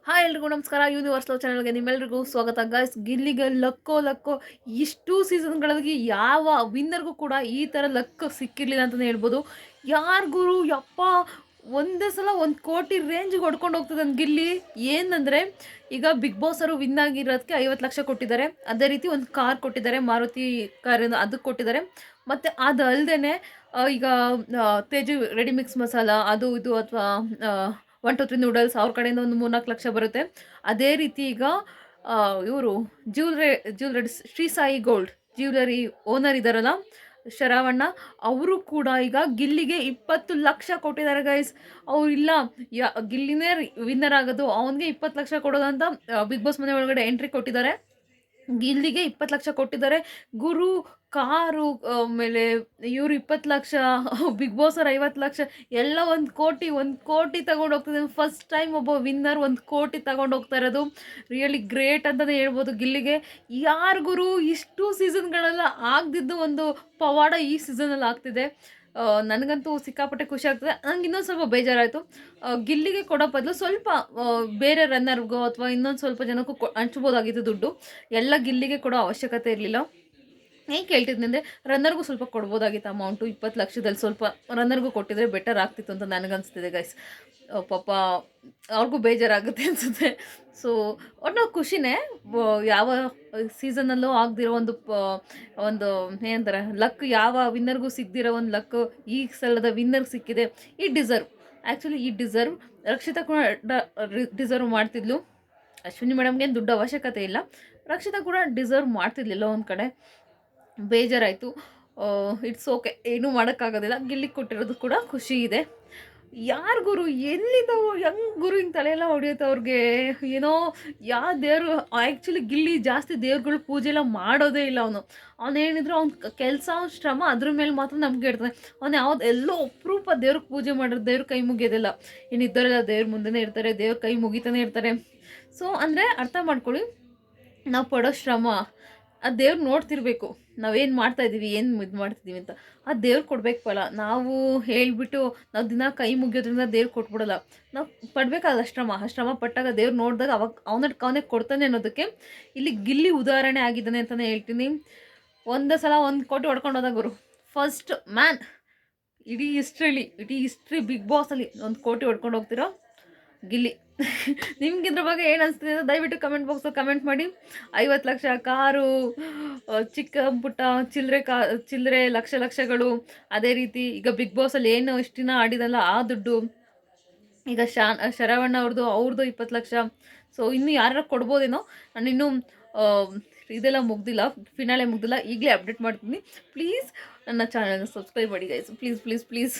Hi ಎಲ್ರಿಗೂ ನಮಸ್ಕಾರ. Universe love ಚಾನಲ್ಗೆ ನಿಮ್ಮೆಲ್ರಿಗೂ ಸ್ವಾಗತ ಗೈಸ್. ಗಿಲ್ಲಿಗೆ ಲಕ್ಕೋ ಇಷ್ಟು ಸೀಸನ್ಗಳಲ್ಲಿ ಯಾವ ವಿನ್ನರ್ಗೂ ಕೂಡ ಈ ಥರ ಲಕ್ ಸಿಕ್ಕಿರಲಿಲ್ಲ ಅಂತಲೇ ಹೇಳ್ಬೋದು. ಯಾರಿಗೂ ಯಪ್ಪ ಒಂದೇ ಸಲ 1 ಕೋಟಿ ರೇಂಜಿಗೆ ಹೊಡ್ಕೊಂಡು ಹೋಗ್ತದೆ ನನ್ನ ಗಿಲ್ಲಿ. ಏನಂದರೆ ಈಗ ಬಿಗ್ ಬಾಸರು ವಿನ್ ಆಗಿರೋದಕ್ಕೆ 50 ಲಕ್ಷ ಕೊಟ್ಟಿದ್ದಾರೆ. ಅದೇ ರೀತಿ ಒಂದು ಕಾರ್ ಕೊಟ್ಟಿದ್ದಾರೆ, ಮಾರುತಿ ಕಾರ್ ಅದಕ್ಕೆ ಕೊಟ್ಟಿದ್ದಾರೆ. ಮತ್ತು ಅದು ಅಲ್ಲದೆ ಈಗ ತೇಜು ರೆಡಿ ಮಿಕ್ಸ್ ಮಸಾಲ ಅದು ಇದು ಅಥವಾ 1 2 3 ನೂಡಲ್ಸ್ ಅವ್ರ ಕಡೆಯಿಂದ ಒಂದು 3 4 ಲಕ್ಷ ಬರುತ್ತೆ. ಅದೇ ರೀತಿ ಈಗ ಇವರು jewellery Shri Sai gold jewellery owner ಇದ್ದಾರಲ್ಲ ಶರವಣ್ಣ, ಅವರು ಕೂಡ ಈಗ ಗಿಲ್ಲಿಗೆ 20 ಲಕ್ಷ ಕೊಟ್ಟಿದ್ದಾರೆ ಗೈಸ್. ಅವರಿಲ್ಲ ಗಿಲ್ಲಿನೇ ವಿನ್ನರ್ ಆಗೋದು, ಅವನಿಗೆ 20 ಲಕ್ಷ ಕೊಡೋದಂತ ಬಿಗ್ ಬಾಸ್ ಮನೆ ಒಳಗಡೆ ಎಂಟ್ರಿ ಕೊಟ್ಟಿದ್ದಾರೆ. ಗಿಲ್ಲಿಗೆ 20 ಲಕ್ಷ ಕೊಟ್ಟಿದ್ದಾರೆ. ಗುರು ಕಾರು, ಆಮೇಲೆ ಇವರು 20 ಲಕ್ಷ, ಬಿಗ್ ಬಾಸ್ ಅವ್ರು 50 ಲಕ್ಷ, ಎಲ್ಲ 1 ಕೋಟಿ ತಗೊಂಡು ಹೋಗ್ತಿದೆ. ಫಸ್ಟ್ ಟೈಮ್ ಒಬ್ಬ ವಿನ್ನರ್ 1 ಕೋಟಿ ತಗೊಂಡು ಹೋಗ್ತಾ ಇರೋದು ರಿಯಲಿ ಗ್ರೇಟ್ ಅಂತಲೇ ಹೇಳ್ಬೋದು ಗಿಲ್ಲಿಗೆ. ಯಾರಿಗೂ ಇಷ್ಟು ಸೀಸನ್ಗಳೆಲ್ಲ ಆಗದಿದ್ದು ಒಂದು ಪವಾಡ ಈ ಸೀಸನಲ್ಲಿ ಆಗ್ತಿದೆ. ನನಗಂತೂ ಸಿಕ್ಕಾಪಟ್ಟೆ ಖುಷಿ ಆಗ್ತದೆ. ನಂಗೆ ಇನ್ನೊಂದು ಸ್ವಲ್ಪ ಬೇಜಾರಾಯಿತು, ಗಿಲ್ಲಿಗೆ ಕೊಡೋ ಬದಲು ಸ್ವಲ್ಪ ಬೇರೆ ರನ್ನರ್ಗೋ ಅಥವಾ ಇನ್ನೊಂದು ಸ್ವಲ್ಪ ಜನಕ್ಕೂ ಹಂಚ್ಬೋದಾಗಿತ್ತು ದುಡ್ಡು. ಎಲ್ಲ ಗಿಲ್ಲಿಗೆ ಕೊಡೋ ಅವಶ್ಯಕತೆ ಇರಲಿಲ್ಲ. ಏನು ಕೇಳ್ತಿದ್ನಿ ಅಂದರೆ ರನ್ನರ್ಗೂ ಸ್ವಲ್ಪ ಕೊಡ್ಬೋದಾಗಿತ್ತು ಅಮೌಂಟು. 20 ಲಕ್ಷದಲ್ಲಿ ಸ್ವಲ್ಪ ರನ್ನರ್ಗೂ ಕೊಟ್ಟಿದ್ರೆ ಬೆಟರ್ ಆಗ್ತಿತ್ತು ಅಂತ ನನಗನ್ನಿಸ್ತಿದೆ ಗೈಸ್. ಪಾಪ ಅವ್ರಿಗೂ ಬೇಜಾರಾಗುತ್ತೆ ಅನಿಸುತ್ತೆ. ಸೊ ಒಟ್ಟು ಖುಷಿನೇ. ಯಾವ ಸೀಸನಲ್ಲೂ ಆಗದಿರೋ ಒಂದು ಏನಂತಾರೆ ಲಕ್, ಯಾವ ವಿನ್ನರ್ಗೂ ಸಿಗದಿರೋ ಒಂದು ಲಕ್ ಈ ಸಲದ ವಿನ್ನರ್ಗೆ ಸಿಕ್ಕಿದೆ. ಈ ಡಿಸರ್ವ್, ಆ್ಯಕ್ಚುಲಿ ಈ ಡಿಸರ್ವ್ ರಕ್ಷಿತಾ ಕೂಡ ಡಿಸರ್ವ್ ಮಾಡ್ತಿದ್ಲು. ಅಶ್ವಿನಿ ಮೇಡಮ್ಗೆ ಏನು ದುಡ್ಡು ಅವಶ್ಯಕತೆ ಇಲ್ಲ, ರಕ್ಷಿತಾ ಕೂಡ ಡಿಸರ್ವ್ ಮಾಡ್ತಿದ್ಲಿಲ್ಲ ಒಂದು ಕಡೆ. ಬೇಜಾರಾಯಿತು. ಇಟ್ಸ್ ಓಕೆ, ಏನೂ ಮಾಡೋಕ್ಕಾಗೋದಿಲ್ಲ. ಗಿಲ್ಲಿಗೆ ಕೊಟ್ಟಿರೋದು ಕೂಡ ಖುಷಿ ಇದೆ. ಯಾರು ಗುರು ಎಲ್ಲಿದ್ದಾವು, ಹೆಂಗೆ ಗುರು ಹಿಂಗೆ ತಲೆಯೆಲ್ಲ ಹೊಡಿಯುತ್ತೆ ಅವ್ರಿಗೆ. ಏನೋ ಯಾವ ದೇವರು, ಆ್ಯಕ್ಚುಲಿ ಗಿಲ್ಲಿ ಜಾಸ್ತಿ ದೇವ್ರುಗಳು ಪೂಜೆ ಎಲ್ಲ ಮಾಡೋದೇ ಇಲ್ಲ. ಅವನೇನಿದ್ರು ಅವ್ನ ಕೆಲಸ, ಅವ್ನ ಶ್ರಮ ಅದ್ರ ಮೇಲೆ ಮಾತ್ರ ನಮ್ಗೆ ಇರ್ತದೆ. ಅವ್ನು ಯಾವ್ದು ಎಲ್ಲೋ ಅಪರೂಪ ದೇವ್ರಿಗೆ ಪೂಜೆ ಮಾಡೋದು, ದೇವ್ರ ಕೈ ಮುಗಿಯೋದಿಲ್ಲ. ಏನಿದ್ದರೆಲ್ಲ ದೇವ್ರ ಮುಂದೆನೇ ಇರ್ತಾರೆ, ದೇವ್ರ ಕೈ ಮುಗಿತಾನೆ ಇರ್ತಾರೆ. ಸೊ ಅಂದರೆ ಅರ್ಥ ಮಾಡ್ಕೊಳ್ಳಿ, ನಾವು ಪಡೋ ಶ್ರಮ ಆ ದೇವ್ರು ನೋಡ್ತಿರ್ಬೇಕು, ನಾವೇನು ಮಾಡ್ತಾಯಿದ್ದೀವಿ, ಏನು ಇದು ಮಾಡ್ತಿದ್ದೀವಿ ಅಂತ. ಆ ದೇವ್ರು ಕೊಡ್ಬೇಕು ಫಲ. ನಾವು ಹೇಳಿಬಿಟ್ಟು ನಾವು ದಿನ ಕೈ ಮುಗಿಯೋದ್ರಿಂದ ದೇವ್ರು ಕೊಟ್ಬಿಡಲ್ಲ. ನಾವು ಪಡಬೇಕಾದ ಶ್ರಮ ಪಟ್ಟಾಗ ದೇವ್ರು ನೋಡಿದಾಗ ಅವಾಗ ಅವನೇ ಕೊಡ್ತಾನೆ ಅನ್ನೋದಕ್ಕೆ ಇಲ್ಲಿ ಗಿಲ್ಲಿ ಉದಾಹರಣೆ ಆಗಿದ್ದಾನೆ ಅಂತಲೇ ಹೇಳ್ತೀನಿ. ಒಂದೇ ಸಲ 1 ಕೋಟಿ ಹೊಡ್ಕೊಂಡು ಹೋದಾಗ ಗುರು, ಫಸ್ಟ್ ಮ್ಯಾನ್ ಇಡೀ ಹಿಸ್ಟ್ರಿ ಬಿಗ್ ಬಾಸಲ್ಲಿ 1 ಕೋಟಿ ಹೊಡ್ಕೊಂಡು ಹೋಗ್ತಿರೋ ಗಿಲ್ಲಿ. ನಿಮ್ಗೆ ಇದ್ರ ಬಗ್ಗೆ ಏನು ಅನಿಸ್ತಿದೆ ಅಂತ ದಯವಿಟ್ಟು ಕಮೆಂಟ್ ಬಾಕ್ಸಲ್ಲಿ ಕಮೆಂಟ್ ಮಾಡಿ. 50 ಲಕ್ಷ ಕಾರು, ಚಿಕ್ಕ ಪುಟ್ಟ ಚಿಲ್ಲರೆ ಲಕ್ಷಗಳು. ಅದೇ ರೀತಿ ಈಗ ಬಿಗ್ ಬಾಸಲ್ಲಿ ಏನು ಇಷ್ಟು ದಿನ ಆಡಿದಲ್ಲ ಆ ದುಡ್ಡು, ಈಗ ಶರವಣ್ಣ ಅವ್ರದ್ದು 20 ಲಕ್ಷ. ಸೊ ಇನ್ನೂ ಯಾರು ಕೊಡ್ಬೋದೇನೋ. ನಾನು ಇನ್ನೂ ಇದೆಲ್ಲ ಮುಗ್ದಿಲ್ಲ, ಫಿನಾಲೆ ಮುಗ್ದಿಲ್ಲ, ಈಗಲೇ ಅಪ್ಡೇಟ್ ಮಾಡ್ತೀನಿ. ಪ್ಲೀಸ್ ನನ್ನ ಚಾನಲ್ನ ಸಬ್ಸ್ಕ್ರೈಬ್ ಮಾಡಿ ಗೈಸ್, ಪ್ಲೀಸ್.